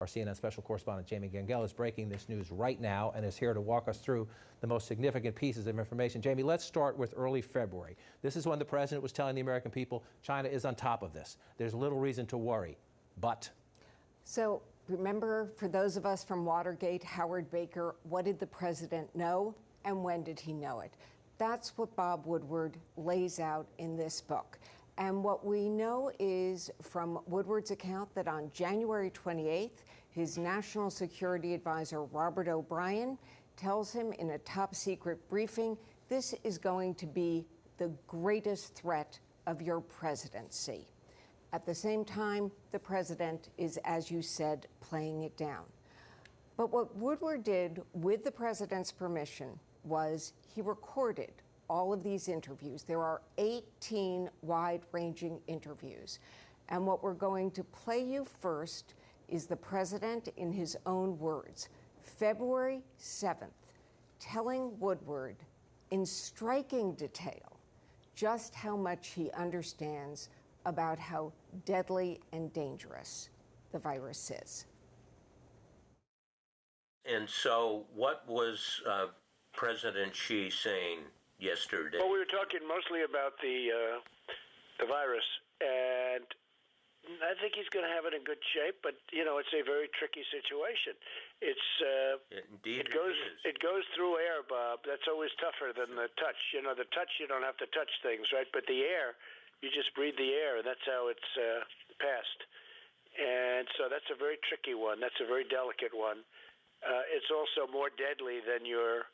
Our CNN special correspondent Jamie Gangel is breaking this news right now and is here to walk us through the most significant pieces of information. Jamie, let's start with early February. This is when the president was telling the American people China is on top of this. There's little reason to worry, but... So remember, for those of us from Watergate, Howard Baker, what did the president know and when did he know it? That's what Bob Woodward lays out in this book. And what we know is from Woodward's account that on January 28th, his national security advisor, Robert O'Brien, tells him in a top secret briefing, this is going to be the greatest threat of your presidency. At the same time, the president is, as you said, playing it down. But what Woodward did with the president's permission was he recorded all of these interviews. There are 18 wide-ranging interviews. And what we're going to play you first is the president in his own words, February 7th, telling Woodward in striking detail just how much he understands about how deadly and dangerous the virus is. And so what was President Xi saying yesterday? Well, we were talking mostly about the virus, and I think he's going to have it in good shape. But it's a very tricky situation. Indeed, it goes through air, Bob. That's always tougher than the touch. The touch, you don't have to touch things, right? But the air, you just breathe the air, and that's how it's passed. And so that's a very tricky one. That's a very delicate one. It's also more deadly than your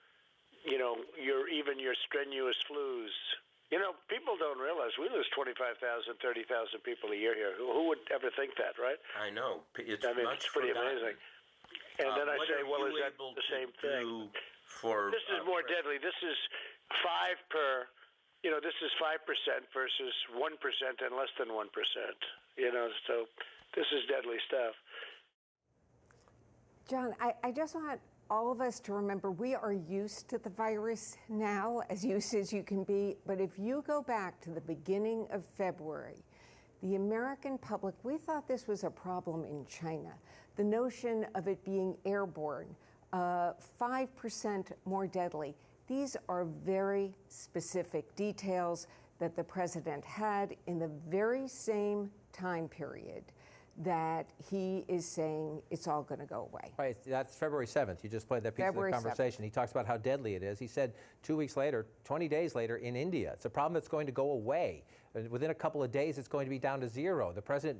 strenuous flus. People don't realize we lose 25,000, 30,000 people a year here. Who would ever think that, right? I know. It's pretty amazing. And then I say, well, is that the same thing? This is more deadly. This is 5 per. This is 5% versus 1% and less than 1%. So this is deadly stuff. John, I just want all of us to remember we are used to the virus now, as used as you can be. But if you go back to the beginning of February, the American public, we thought this was a problem in China. The notion of it being airborne, 5% more deadly. These are very specific details that the president had in the very same time period that he is saying it's all going to go away. Right, that's February 7th. You just played that piece of the conversation. 7th. He talks about how deadly it is. He said 2 weeks later, 20 days later in India, it's a problem that's going to go away. Within a couple of days, it's going to be down to 0. The president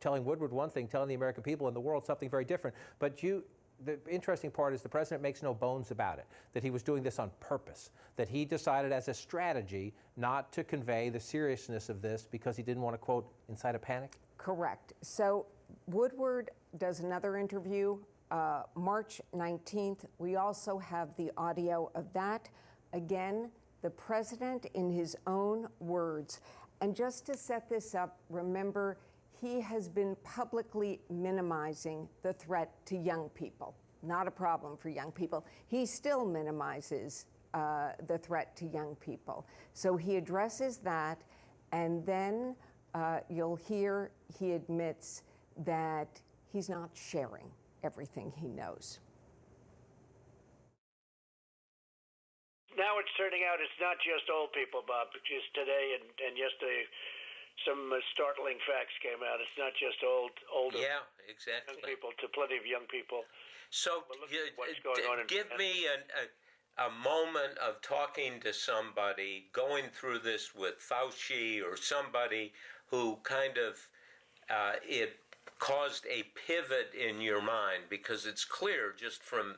telling Woodward one thing, telling the American people and the world something very different. But the interesting part is the president makes no bones about it, that he was doing this on purpose, that he decided as a strategy not to convey the seriousness of this because he didn't want to, quote, incite a panic? Correct. So Woodward does another interview March 19th. We also have the audio of that. Again, the president in his own words. And just to set this up, remember, he has been publicly minimizing the threat to young people. Not a problem for young people. He still minimizes the threat to young people. So he addresses that, and then you'll hear he admits that he's not sharing everything he knows. Now it's turning out it's not just old people, Bob, because today and yesterday some startling facts came out. It's not just older exactly. young people, to plenty of young people. So what's going on give me a moment of talking to somebody, going through this with Fauci or somebody who kind of it caused a pivot in your mind, because it's clear just from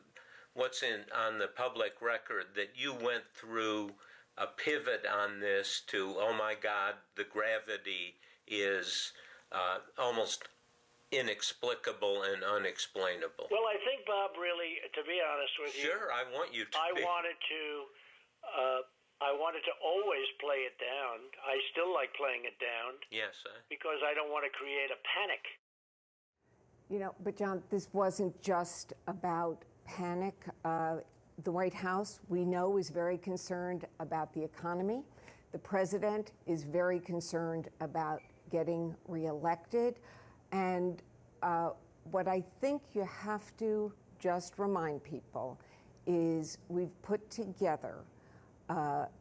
what's on the public record that you went through a pivot on this to, oh my God, the gravity is almost inexplicable and unexplainable. Well, I think, Bob, really, to be honest with you, sure, I want you to. I wanted to always play it down. I still like playing it down. Yes, because I don't want to create a panic. But John, this wasn't just about panic. The White House, we know, is very concerned about the economy. The president is very concerned about getting reelected. And what I think you have to just remind people is we've put together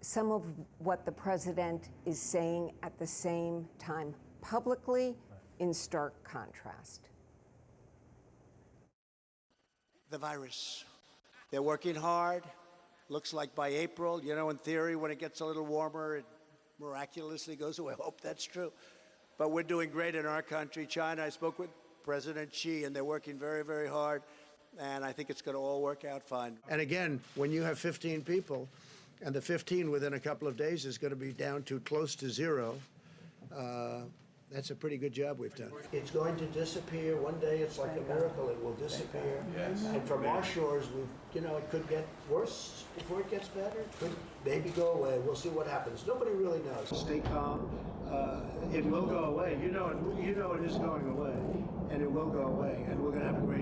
some of what the president is saying at the same time publicly in stark contrast. The virus. They're working hard. Looks like by April, in theory, when it gets a little warmer, it miraculously goes away. I hope that's true. But we're doing great in our country. China, I spoke with President Xi, and they're working very, very hard. And I think it's going to all work out fine. And again, when you have 15 people, and the 15 within a couple of days is going to be down to close to zero, that's a pretty good job we've done. It's going to disappear. One day it's like a miracle. It will disappear. Yes. And from our shores, it could get worse before it gets better. It could maybe go away. We'll see what happens. Nobody really knows. Stay calm. It will go away. It is going away. And it will go away. And we're going to have a great